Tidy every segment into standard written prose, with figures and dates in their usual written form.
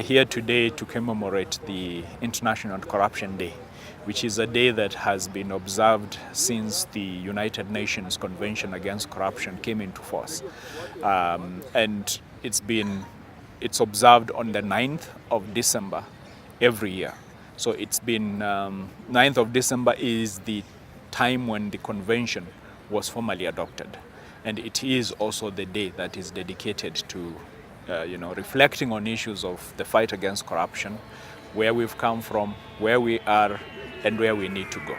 here today to commemorate the International Corruption Day, which is a day that has been observed since the United Nations Convention Against Corruption came into force. And it's observed on the 9th of December every year. So it's been 9th of December is the time when the convention was formally adopted. And it is also the day that is dedicated to reflecting on issues of the fight against corruption, where we've come from, where we are, and where we need to go.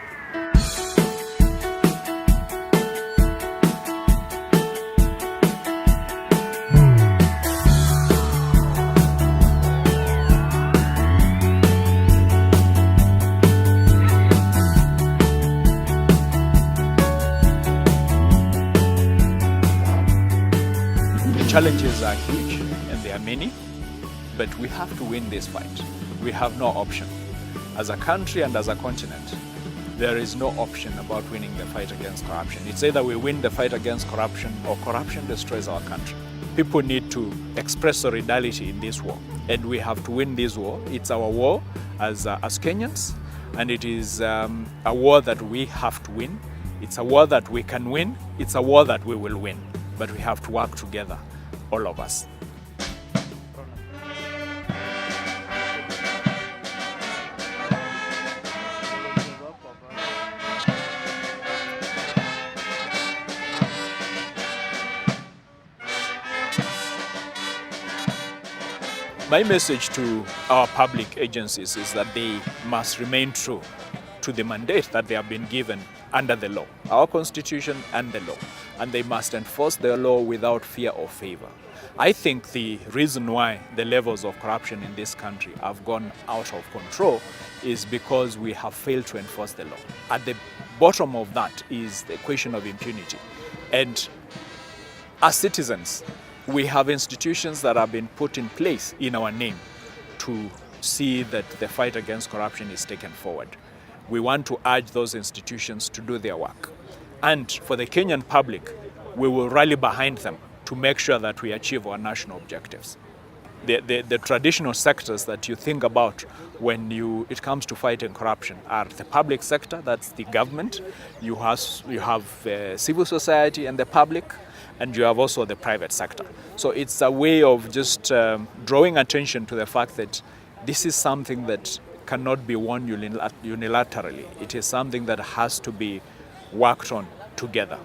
The challenges are huge and they are many, but we have to win this fight. We have no option. As a country and as a continent, there is no option about winning the fight against corruption. It's either we win the fight against corruption or corruption destroys our country. People need to express solidarity in this war, and we have to win this war. It's our war as Kenyans, and it is a war that we have to win. It's a war that we can win. It's a war that we will win, but we have to work together, all of us. My message to our public agencies is that they must remain true to the mandate that they have been given under the law, our constitution and the law, and they must enforce the law without fear or favor. I think the reason why the levels of corruption in this country have gone out of control is because we have failed to enforce the law. At the bottom of that is the question of impunity. And as citizens, we have institutions that have been put in place in our name to see that the fight against corruption is taken forward. We want to urge those institutions to do their work. And for the Kenyan public, we will rally behind them to make sure that we achieve our national objectives. The traditional sectors that you think about when it comes to fighting corruption are the public sector, that's the government, you have civil society and the public, and you have also the private sector. So it's a way of just drawing attention to the fact that this is something that cannot be won unilaterally. It is something that has to be worked on together.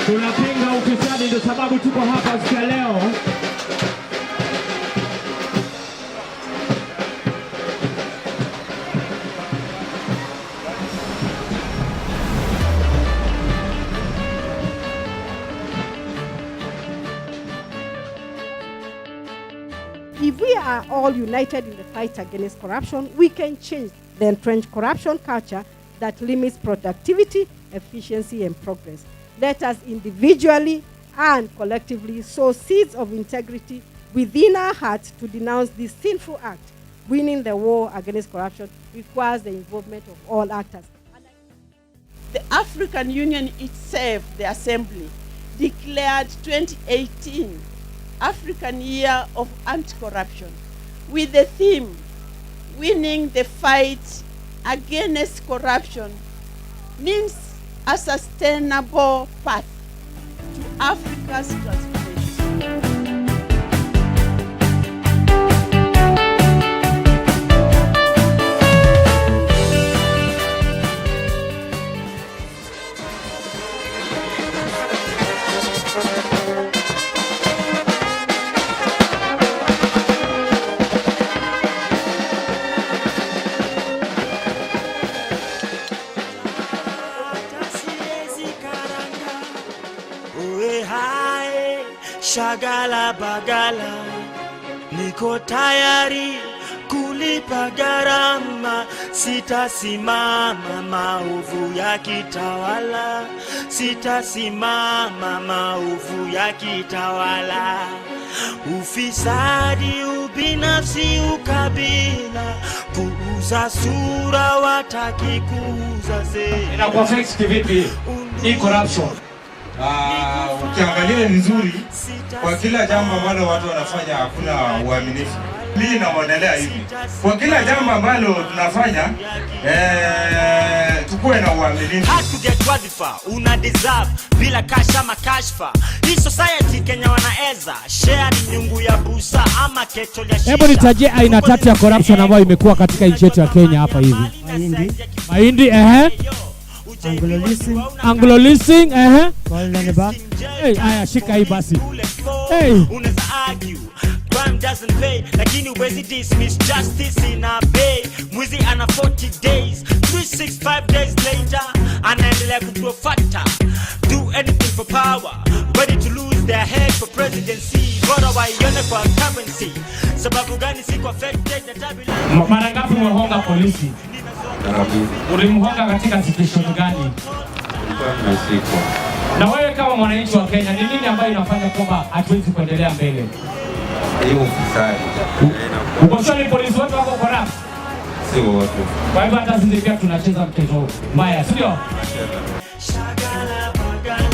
Tunapinga ufisadi, ndio sababu tuko hapa siku ya leo. If we are all united in the fight against corruption, we can change the entrenched corruption culture that limits productivity, efficiency, and progress. Let us individually and collectively sow seeds of integrity within our hearts to denounce this sinful act. Winning the war against corruption requires the involvement of all actors. The African Union itself, the Assembly, declared 2018 African Year of Anti-Corruption with the theme, Winning the Fight Against Corruption means a sustainable path to Africa's transformation. Shagala bagala, niko tayari kulipa gharama, sitasimama maovu ya kitawala, sitasimama maovu ya kitawala. ufisadi, ubinafsi, ukabila, kuuza sura, wataki kuuza zee. Inakuwa fix kivipi hii corruption? Ukiangalia nzuri, kwa kila jambo ambalo watu wanafanya hakuna uaminifu. Mimi naonelea hivi, kwa kila jambo ambalo tunafanya tukue na uaminifu. Hard to get wadhifa, una deserve bila kasha makashfa. Hii society Kenya wanaeza share ni nyungu ya busa ama ketol ya shisha. Hebu nitajie aina tatu ya corruption ambayo imekuwa katika nchi yetu ya Kenya hapa hivi. Mahindi, Anglo leasing, Hey, aya shika hii basi. Hey. Unaweza argue crime doesn't pay, lakini uwezi dismiss justice in a bay. Mwizi ana 40 days, 365 days later anaendelea kugrow fatter. Do anything for power, ready to lose their head for presidency. Bora waione kwa currency, sababu gani siku affected na tabila. Mara ngapi umehonga polisi? Ulimhonga katika situation gani? Na wewe kama mwananchi wa Kenya, ni nini ambayo inafanya kwamba hatuwezi kuendelea mbele? Hiyo ufisadi. Ukoshoni polisi wote wako corrupt? Si wote. Kwa hivyo hata sisi pia tunacheza mchezo mbaya, sio? Shagala bagala,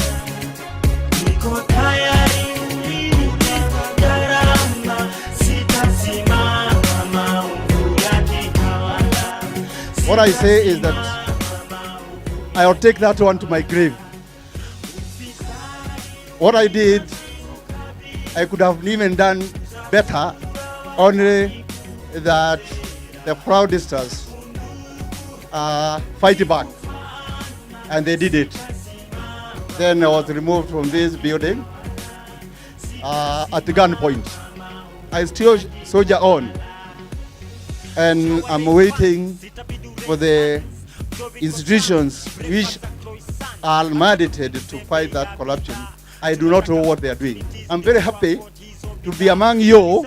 niko tayari kulipa gharama, sitasimama maovu ya kitawala. What I say is that I'll take that one to my grave. What I did, I could have even done better, only that the fraudsters fight back, and they did it. Then I was removed from this building at the gunpoint. I still soldier on, and I'm waiting for the institutions which are mandated to fight that corruption. I do not know what they are doing. I'm very happy to be among you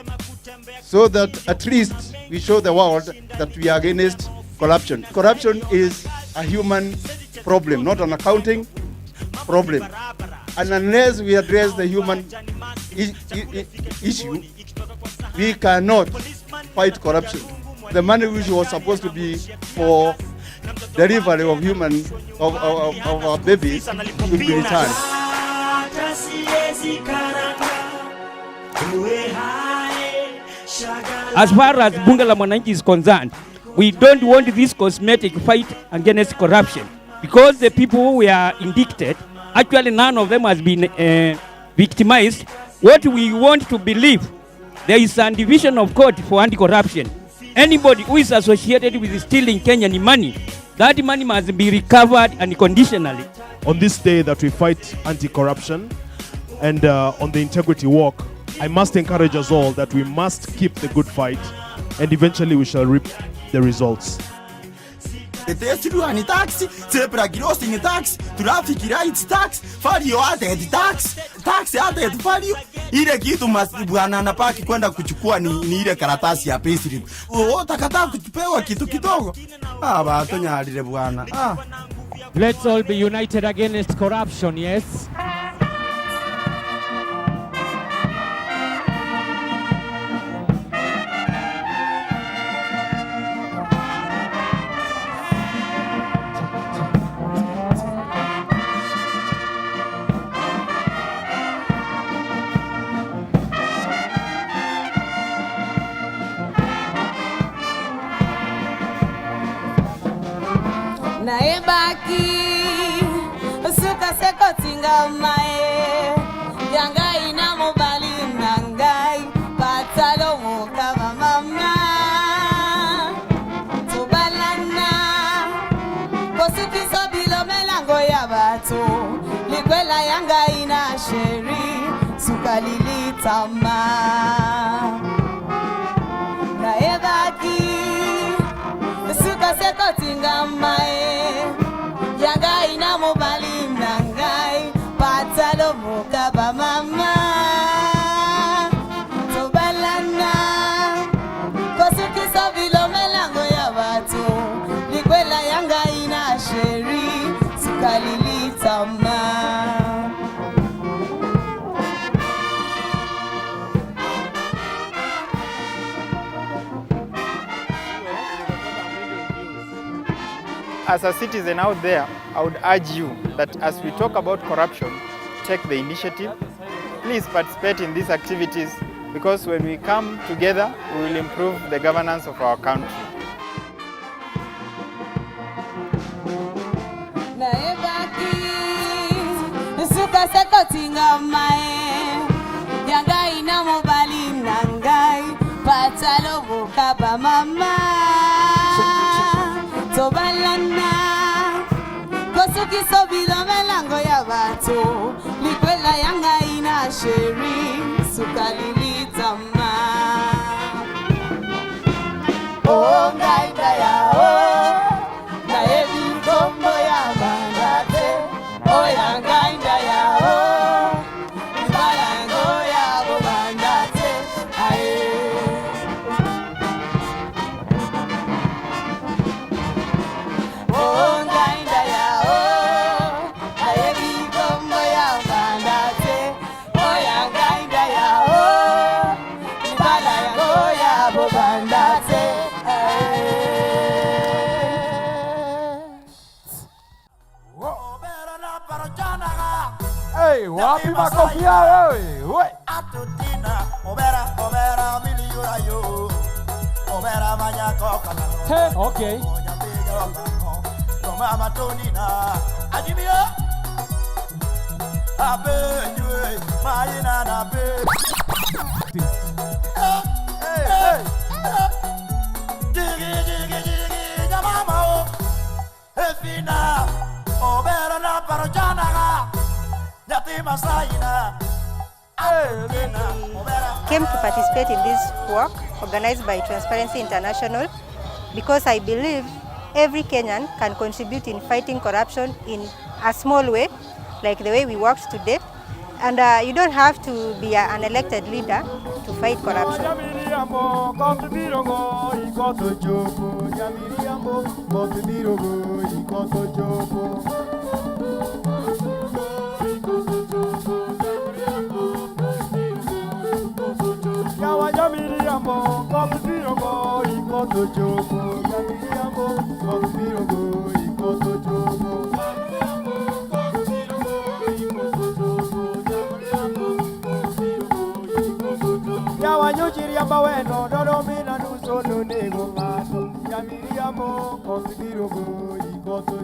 so that at least we show the world that we are against corruption. Corruption is a human problem, not an accounting problem. And unless we address the human issue, we cannot fight corruption. The money which was supposed to be for delivery of human of our babies should be returned. As far as Bunge la Mwananchi is concerned, we don't want this cosmetic fight against corruption because the people who were indicted, actually none of them has been victimized. What we want to believe, there is a division of court for anti-corruption. Anybody who is associated with stealing Kenyan money, that money must be recovered unconditionally. On this day that we fight anti-corruption and on the integrity walk, I must encourage us all that we must keep the good fight and eventually we shall reap the results. Ni tax, zebra crossing tax, traffic rights tax, value added tax, tax added value. Ile kitu bwana anapaki kwenda kuchukua ni ile karatasi ya payslip. Utakataa kupewa kitu kidogo. Bato nyalile bwana. Let's all be united against corruption, yes? Naebaki suka seko tinga mae yanga ina mobali nangai patalo mukava mama tubalana kosukiso bilo melango ya batu likwela yanga ina sheri suka lilitama naebaki suka seko tinga mae yanga ina mobali nangai patalo mukaba mama tobalana kosukiso bilo melango ya watu likwela yanga ina sheri sukalilitama as a citizen out there, I would urge you that as we talk about corruption, take the initiative. Please participate in these activities because when we come together, we will improve the governance of our country. Kosukiso bilo melango ya watu likwela yanga ina sheri sukalilitama ngaida yao na ebi kombo ya bandate oya ngaida yao balango ya bandate ae wapi makofi yao wewe? Atutina, obera miliura yo. Obera manyako kanano. Hey, okay. Toma matonina, ajibio. Abe njue, mayina na be. Hey. Jigi, nyamama o. Efina, obera na parojana ga. Came to participate in this work organized by Transparency International because I believe every Kenyan can contribute in fighting corruption in a small way, like the way we worked today. And you don't have to be an elected leader to fight corruption.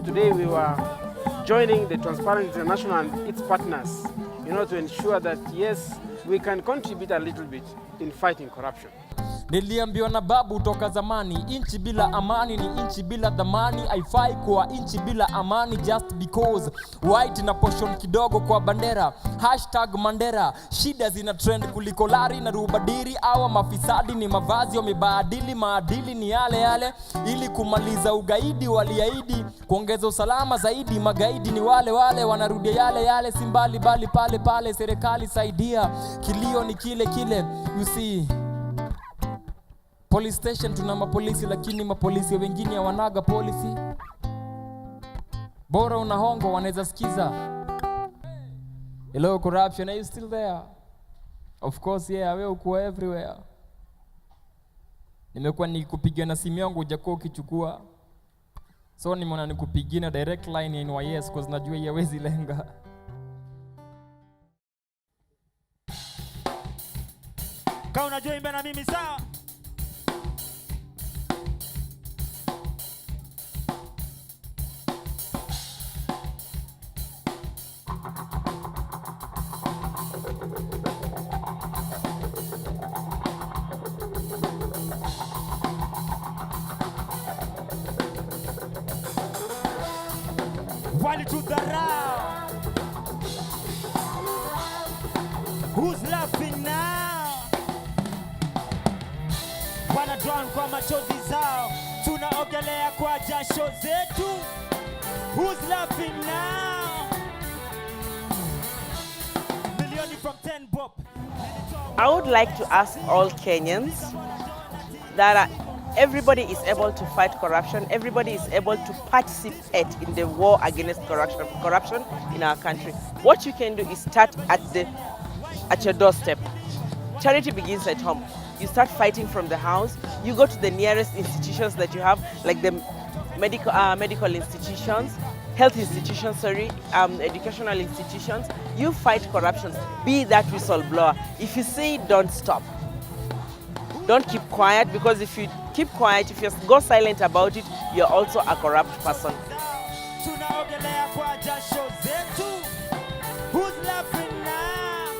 Today we were joining the Transparency International and its partners, to ensure that yes, we can contribute a little bit in fighting corruption. Niliambiwa na babu toka zamani, inchi bila amani ni inchi bila dhamani. Haifai kuwa inchi bila amani just because white na portion kidogo kwa bandera. #Mandera. Shida zina trend kuliko lari na rubadiri. Awa mafisadi ni mavazi wamebadili, maadili ni yale yale. Ili kumaliza ugaidi waliahidi kuongeza usalama zaidi. Magaidi ni wale wale wanarudia yale yale, simbali bali pale pale. Serikali saidia, kilio ni kile kile. You see, police station tuna mapolisi lakini mapolisi wengine hawanaga policy. Bora unahongo wanaweza sikiza. Hello corruption, are you still there? Of course yeah, wewe uko everywhere. Nimekuwa nikupigia na simu yangu hujakuwa ukichukua. So nimeona nikupigia na direct line ya NYS because najua haiwezi lenga. Kama unajua imba na mimi sawa? Wali to the round. Who's laughing now? Wana drown kwa machozi zao, tunaogelea kwa jasho zetu. Who's laughing now? Million from 10 bob. I would like to ask all Kenyans that everybody is able to fight corruption. Everybody is able to participate in the war against corruption in our country. What you can do is start at your doorstep. Charity begins at home. You start fighting from the house. You go to the nearest institutions that you have, like the medical institutions, health institutions, educational institutions. You fight corruption. Be that whistleblower. If you see it, don't stop. Don't keep quiet, because if you keep quiet, if you go silent about it, you're also a corrupt person. Who's laughing now?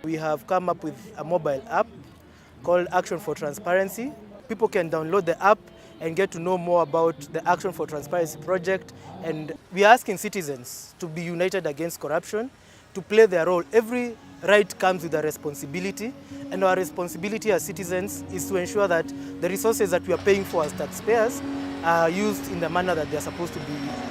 We have come up with a mobile app called Action for Transparency. People can download the app and get to know more about the Action for Transparency project. And we are asking citizens to be united against corruption, to play their role. Every right comes with a responsibility, and our responsibility as citizens is to ensure that the resources that we are paying for as taxpayers are used in the manner that they are supposed to be used.